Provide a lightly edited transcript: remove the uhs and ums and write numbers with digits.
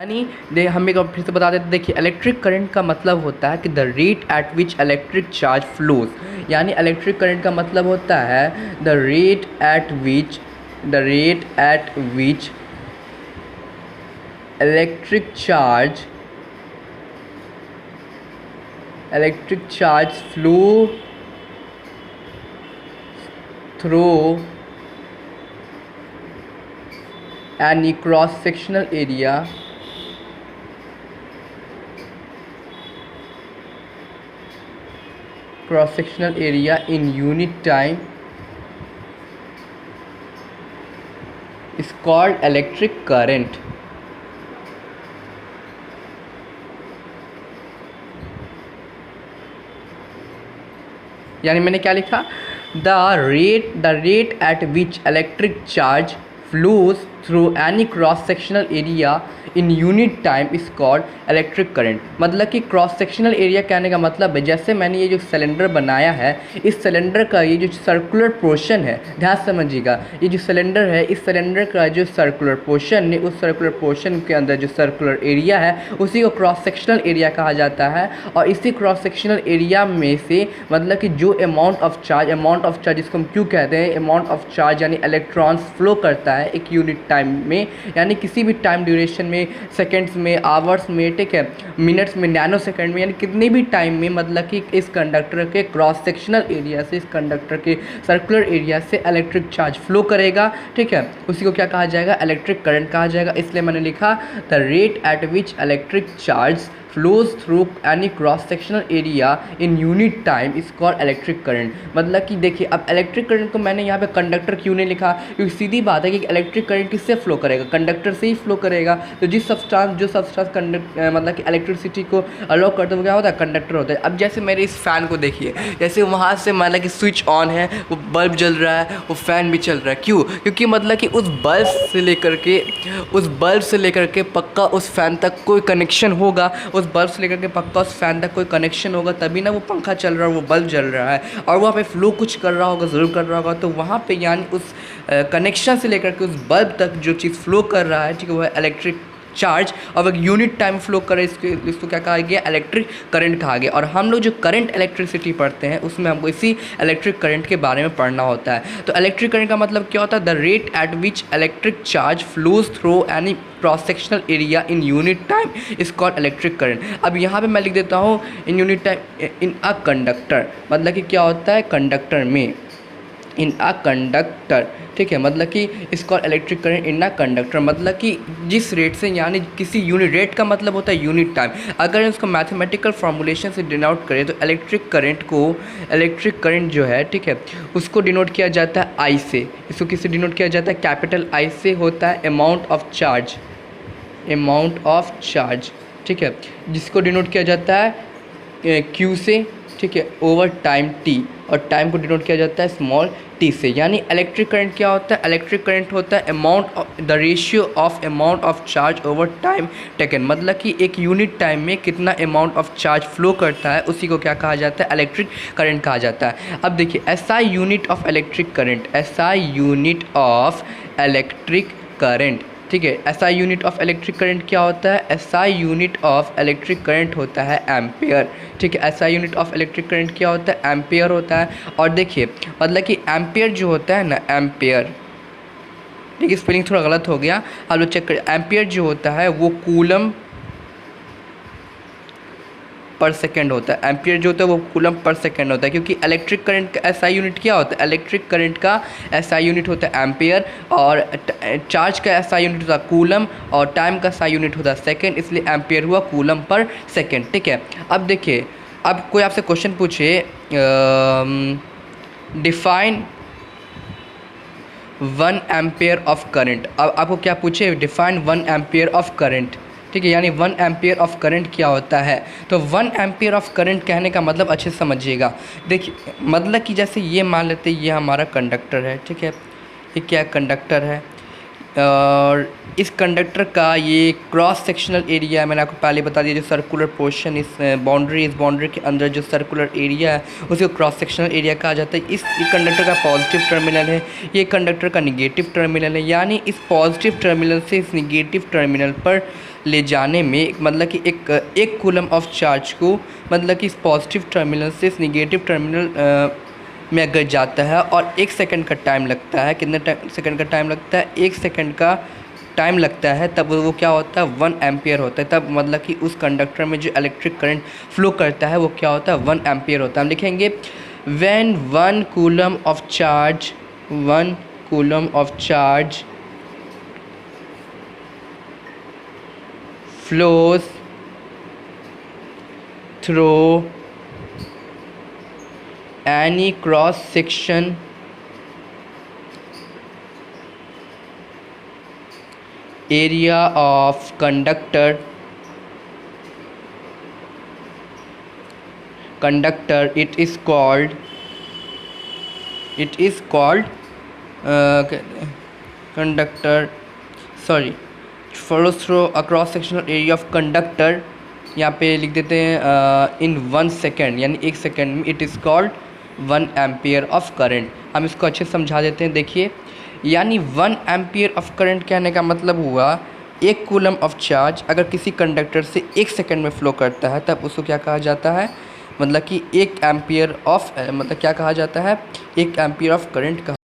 यानी हम एक बार फिर से बता देते, देखिए इलेक्ट्रिक करंट का मतलब होता है कि the rate at which electric charge flows. यानी इलेक्ट्रिक करंट का मतलब होता है the rate at which electric charge flow through any cross sectional area in unit time is called electric current। यानी मैंने क्या लिखा, the rate at which electric charge flows through any cross sectional area in unit time is called electric current। मतलब कि cross sectional area कहने का मतलब है, जैसे मैंने ये जो सिलेंडर बनाया है, इस सिलेंडर का ये जो सर्कुलर पोर्शन है, ध्यान समझिएगा, ये जो सिलेंडर है, इस सिलेंडर का जो सर्कुलर पोर्शन है, उस सर्कुलर पोर्शन के अंदर जो सर्कुलर एरिया है उसी को क्रॉस सेक्शनल एरिया कहा जाता है। और इसी क्रॉस सेक्शनल एरिया में से मतलब कि जो अमाउंट ऑफ चार्ज जिसको हम क्यों कहते हैं, अमाउंट ऑफ चार्ज यानी इलेक्ट्रॉन्स फ्लो करता है एक यूनिट टाइम में, यानी किसी भी टाइम ड्यूरेशन में, सेकेंड्स में, आवर्स में, ठीक है, मिनट्स में, नैनो सेकेंड में, यानी कितने भी टाइम में मतलब कि इस कंडक्टर के क्रॉस सेक्शनल एरिया से, इस कंडक्टर के सर्कुलर एरिया से इलेक्ट्रिक चार्ज फ्लो करेगा, ठीक है, उसी को क्या कहा जाएगा, इलेक्ट्रिक करंट कहा जाएगा। इसलिए मैंने लिखा the rate at which electric charge flows through any cross sectional area in unit time is called electric current। मतलब कि देखिए, अब इलेक्ट्रिक करंट को मैंने यहाँ पे कंडक्टर क्यों नहीं लिखा, क्योंकि सीधी बात है कि इलेक्ट्रिक करंट किससे फ्लो करेगा, कंडक्टर से ही फ्लो करेगा। तो जो सब्सटेंस मतलब कि इलेक्ट्रिसिटी को अलाउ करते हुए क्या होता है, कंडक्टर होता है। अब जैसे मेरे इस फ़ैन को देखिए, जैसे वहाँ से मतलब कि स्विच ऑन है, वो बल्ब जल रहा है, वो फ़ैन भी चल रहा है, क्यों, क्योंकि मतलब कि उस बल्ब से लेकर के पक्का उस फ़ैन तक कोई कनेक्शन होगा, उस बल्ब से लेकर के पक्का उस फैन तक कोई कनेक्शन होगा, तभी ना वो पंखा चल रहा है, वो बल्ब जल रहा है, और वहाँ पे फ्लो कुछ कर रहा होगा, ज़रूर कर रहा होगा। तो वहाँ पे यानी उस कनेक्शन से लेकर के उस बल्ब तक जो चीज़ फ्लो कर रहा है, ठीक है, वो है इलेक्ट्रिक चार्ज। और एक यूनिट टाइम फ्लो करे, इसको क्या कहा गया, इलेक्ट्रिक करंट कहा गया। और हम लोग जो करंट इलेक्ट्रिसिटी पढ़ते हैं उसमें हमको इसी इलेक्ट्रिक करंट के बारे में पढ़ना होता है। तो इलेक्ट्रिक करंट का मतलब क्या होता है, the rate at which electric charge flows through any cross sectional area in unit time is called electric current. अब यहाँ पे मैं लिख देता हूँ in unit time in a conductor, मतलब कि क्या होता है, कंडक्टर में, इन अ कंडक्टर, ठीक है, मतलब कि इसको electric current in a conductor, मतलब कि जिस रेट से, यानी किसी यूनिट, रेट का मतलब होता है यूनिट टाइम। अगर इसको मैथमेटिकल फॉर्मूलेशन से डिनोट करें तो इलेक्ट्रिक करंट जो है, ठीक है, उसको डिनोट किया जाता है आई से। इसको किससे डिनोट किया जाता है, कैपिटल आई से होता है अमाउंट ऑफ चार्ज, ठीक है, जिसको डिनोट किया जाता है क्यू से, ठीक है, ओवर टाइम टी, और टाइम को डिनोट किया जाता है स्मॉल टी से। यानी इलेक्ट्रिक करंट क्या होता है, इलेक्ट्रिक करंट होता है the ratio of amount of charge over time taken, मतलब कि एक यूनिट टाइम में कितना अमाउंट ऑफ चार्ज फ्लो करता है, उसी को क्या कहा जाता है, इलेक्ट्रिक करंट कहा जाता है। अब देखिए, SI unit of electric current, ठीक है, SI unit of electric current क्या होता है, SI unit of electric current होता है एम्पेयर, ठीक है, SI unit of electric current क्या होता है, एम्पेयर होता है। और देखिए, मतलब कि एम्पेयर जो होता है ना, एम्पेयर, देखिए स्पेलिंग थोड़ा गलत हो गया, आप लोग चेक करें, एम्पेयर जो होता है वो कूलम पर सेकेंड होता है। एम्पियर जो होता है वो कूलम पर सेकेंड होता है, क्योंकि इलेक्ट्रिक करंट का SI यूनिट क्या होता है, इलेक्ट्रिक करंट का SI यूनिट होता है एम्पियर, और चार्ज का SI यूनिट होता है कूलम, और टाइम का SI यूनिट होता है सेकेंड, इसलिए एम्पियर हुआ कूलम पर सेकेंड, ठीक है। अब देखिए, अब कोई आपसे क्वेश्चन पूछे, डिफाइन 1 एम्पियर ऑफ करंट, अब आपको क्या पूछे, डिफाइन 1 एम्पियर ऑफ करंट, ठीक है, यानी 1 एम्पियर ऑफ करंट क्या होता है। तो 1 एम्पियर ऑफ करंट कहने का मतलब अच्छे से समझिएगा। देखिए, मतलब कि जैसे ये मान लेते हैं, ये हमारा कंडक्टर है, ठीक है, ये क्या कंडक्टर है, और इस कंडक्टर का ये क्रॉस सेक्शनल एरिया है, मैंने आपको पहले बता दिया, जो सर्कुलर पोर्शन इस बाउंड्री के अंदर जो सर्कुलर एरिया है उसे क्रॉस सेक्शनल एरिया कहा जाता है। इस कंडक्टर का पॉजिटिव टर्मिनल है, ये कंडक्टर का निगेटिव टर्मिनल है। यानी इस पॉजिटिव टर्मिनल से इस निगेटिव टर्मिनल पर ले जाने में मतलब कि एक कूलम ऑफ चार्ज को मतलब कि इस पॉजिटिव टर्मिनल से इस निगेटिव टर्मिनल में अगर जाता है और 1 सेकंड का टाइम लगता है, कितने सेकंड का टाइम लगता है, 1 सेकंड का टाइम लगता है, तब वो क्या होता है 1 एम्पियर होता है। तब मतलब कि उस कंडक्टर में जो इलेक्ट्रिक करंट फ्लो करता है वो क्या होता है 1 एम्पियर होता है। हम लिखेंगे when 1 coulomb of charge flows through any cross section area of conductor, it is called follows through a cross sectional area of conductor, यहाँ पे लिख देते हैं इन 1 सेकेंड, यानी 1 सेकेंड में it is called 1 ampere of current. हम इसको अच्छे से समझा देते हैं। देखिए, यानी 1 एम्पियर ऑफ करंट कहने का मतलब हुआ 1 कूलम ऑफ चार्ज अगर किसी कंडक्टर से 1 सेकेंड में फ़्लो करता है तब उसको क्या कहा जाता है, मतलब कि 1 एम्पियर ऑफ मतलब क्या कहा जाता है 1 एम्पियर ऑफ करंट